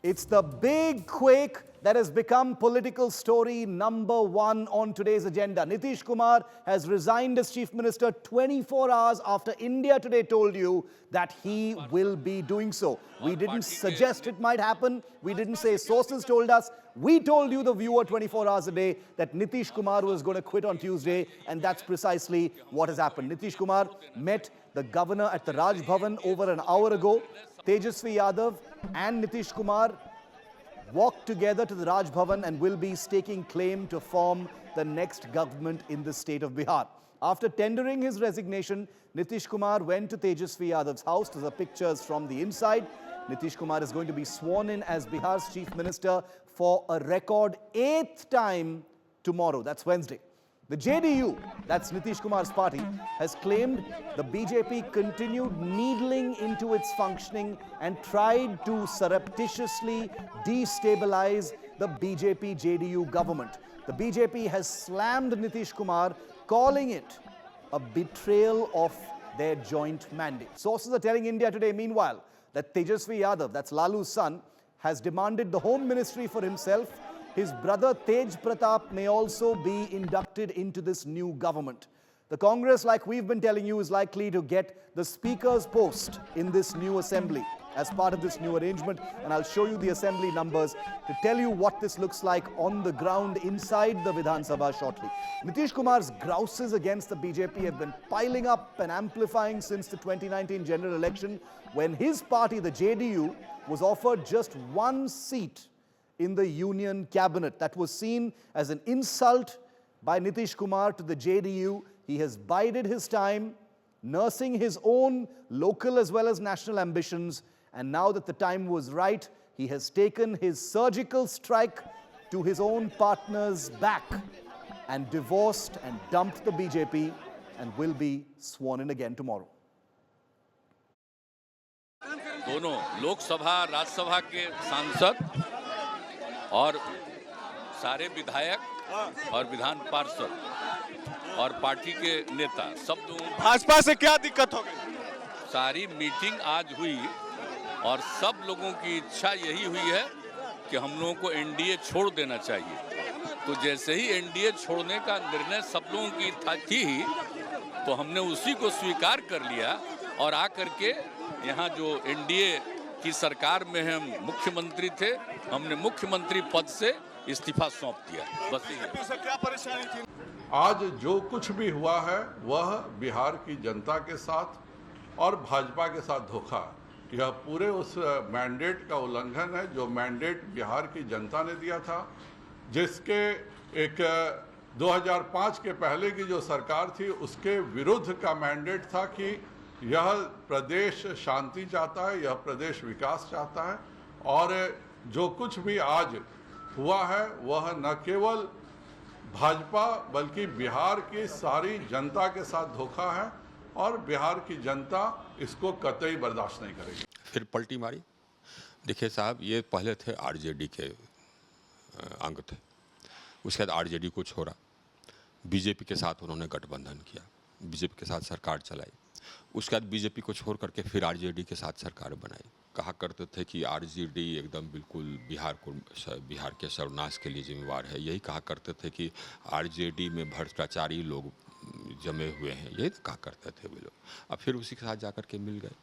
It's the big quake that has become political story number one on today's agenda. Nitish Kumar has resigned as Chief Minister 24 hours after India Today told you that he will be doing so. We didn't suggest it might happen. We didn't say sources told us. We told you, the viewer, 24 hours a day that Nitish Kumar was going to quit on Tuesday, and that's precisely what has happened. Nitish Kumar met the governor at the Raj Bhavan over an hour ago. Tejasvi Yadav and Nitish Kumar walked together to the Raj Bhavan and will be staking claim to form the next government in the state of Bihar. After tendering his resignation, Nitish Kumar went to Tejasvi Yadav's house. These are pictures from the inside. Nitish Kumar is going to be sworn in as Bihar's Chief Minister for a record 8th time tomorrow. That's Wednesday. The JDU, that's Nitish Kumar's party, has claimed the BJP continued needling into its functioning and tried to surreptitiously destabilize the BJP-JDU government. The BJP has slammed Nitish Kumar, calling it a betrayal of their joint mandate. Sources are telling India Today, meanwhile, that Tejasvi Yadav, that's Lalu's son, has demanded the Home Ministry for himself. His brother Tej Pratap may also be inducted into this new government. The Congress, like we've been telling you, is likely to get the Speaker's post in this new assembly as part of this new arrangement. And I'll show you the assembly numbers to tell you what this looks like on the ground inside the Vidhan Sabha shortly. Nitish Kumar's grouses against the BJP have been piling up and amplifying since the 2019 general election, when his party, the JDU, was offered just one seat in the union cabinet. That was seen as an insult by Nitish Kumar to the JDU. He has bided his time, nursing his own local as well as national ambitions. And now that the time was right, he has taken his surgical strike to his own partner's back and divorced and dumped the BJP and will be sworn in again tomorrow. दोनों लोकसभा राज्यसभा के सांसद और सारे विधायक और विधान पार्षद और पार्टी के नेता सब लोग भाजपा से क्या दिक्कत हो गई? सारी मीटिंग आज हुई और सब लोगों की इच्छा यही हुई है कि हम लोगों को एनडीए छोड़ देना चाहिए। तो जैसे ही एनडीए छोड़ने का निर्णय सब लोगों की थी ही, तो हमने उसी को स्वीकार कर लिया और आकर के यहाँ जो एनडीए की सरकार में हम मुख्यमंत्री थे, हमने मुख्यमंत्री पद से इस्तीफा सौंप दिया। बस यही। क्या परेशानी थी? आज जो कुछ भी हुआ है वह बिहार की जनता के साथ और भाजपा के साथ धोखा है। यह पूरे उस मैंडेट का उल्लंघन है जो मैंडेट बिहार की जनता ने दिया था, जिसके एक 2005 के पहले की जो सरकार थी उसके विरुद्ध का मैंडेट था कि यह प्रदेश शांति चाहता है, यह प्रदेश विकास चाहता है। और जो कुछ भी आज हुआ है वह न केवल भाजपा बल्कि बिहार की सारी जनता के साथ धोखा है और बिहार की जनता इसको कतई बर्दाश्त नहीं करेगी। फिर पलटी मारी। देखिए साहब, ये पहले थे आरजेडी के अंग थे, उसके बाद आरजेडी को छोड़ा, बीजेपी के साथ उन्होंने गठबंधन किया, बीजेपी के साथ सरकार चलाई। उसके बाद बीजेपी को छोड़ करके फिर आरजेडी के साथ सरकार बनाई। कहा करते थे कि आरजेडी एकदम बिल्कुल बिहार के सर्वनाश के लिए जिम्मेवार है। यही कहा करते थे कि आरजेडी में भ्रष्टाचारी लोग जमे हुए हैं, यही कहा करते थे वे लोग। अब फिर उसी के साथ जाकर के मिल गए।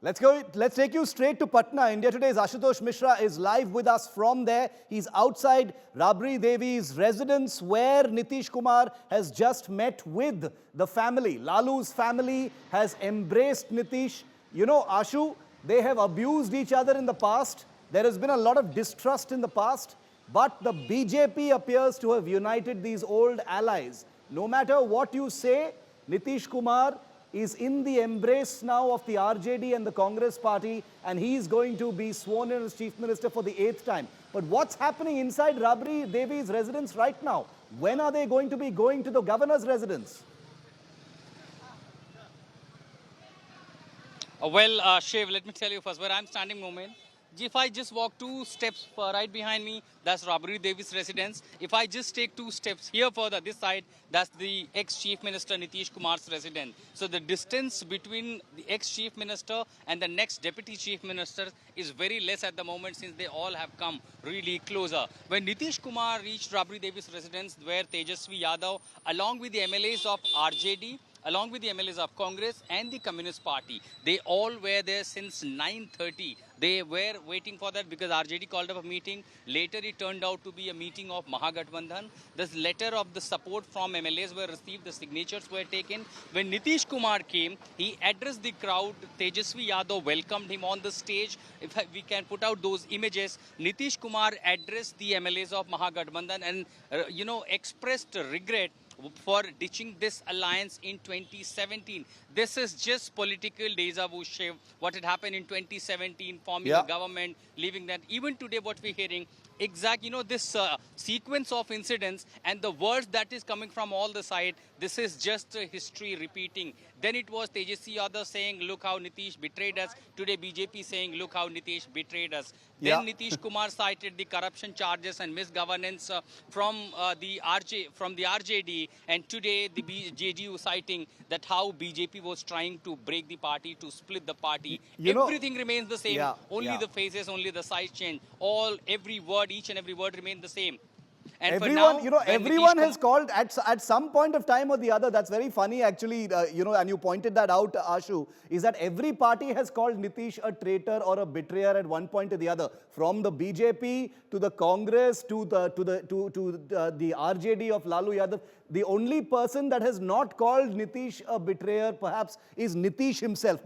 Let's take you straight to Patna. India Today's Ashutosh Mishra is live with us from there. He's outside Rabri Devi's residence where Nitish Kumar has just met with the family. Lalu's family has embraced Nitish. You know, Ashu, they have abused each other in the past. There has been a lot of distrust in the past, but the BJP appears to have united these old allies. No matter what you say, Nitish Kumar is in the embrace now of the RJD and the Congress party, and he is going to be sworn in as Chief Minister for the 8th time. But what's happening inside Rabri Devi's residence right now? When are they going to be going to the governor's residence? Well, Shiv, let me tell you first where I'm standing moment. If I just walk 2 steps right behind me, that's Rabri Devi's residence. If I just take 2 steps here further, this side, that's the ex-Chief Minister Nitish Kumar's residence. So the distance between the ex-Chief Minister and the next Deputy Chief Minister is very less at the moment, since they all have come really closer. When Nitish Kumar reached Rabri Devi's residence, where Tejasvi Yadav, along with the MLAs of RJD, along with the MLAs of Congress and the Communist Party, they all were there since 9:30. They were waiting for that because RJD called up a meeting. Later it turned out to be a meeting of Mahagathbandhan. This letter of the support from MLAs were received, the signatures were taken. When Nitish Kumar came, he addressed the crowd. Tejasvi Yadav welcomed him on the stage. If we can put out those images, Nitish Kumar addressed the MLAs of Mahagathbandhan and, expressed regret for ditching this alliance in 2017. This is just political deja vu, Shiv. What had happened in 2017, forming a government, leaving that. Even today, what we're hearing, this sequence of incidents and the words that is coming from all the side, this is just history repeating. Then it was Tejasvi Yadav saying, look how Nitish betrayed us. Today BJP saying, look how Nitish betrayed us. Then Nitish Kumar cited the corruption charges and misgovernance from the RJD, and today the JDU citing that how BJP was trying to break the party, to split the party. Everything remains the same. Only the faces, only the size change. Every word, each and every word remain the same. And everyone, now, everyone has called at some point of time or the other. That's very funny, actually. And you pointed that out, Ashu. Is that every party has called Nitish a traitor or a betrayer at one point or the other, from the BJP to the Congress to the RJD of Lalu Yadav. The only person that has not called Nitish a betrayer, perhaps, is Nitish himself.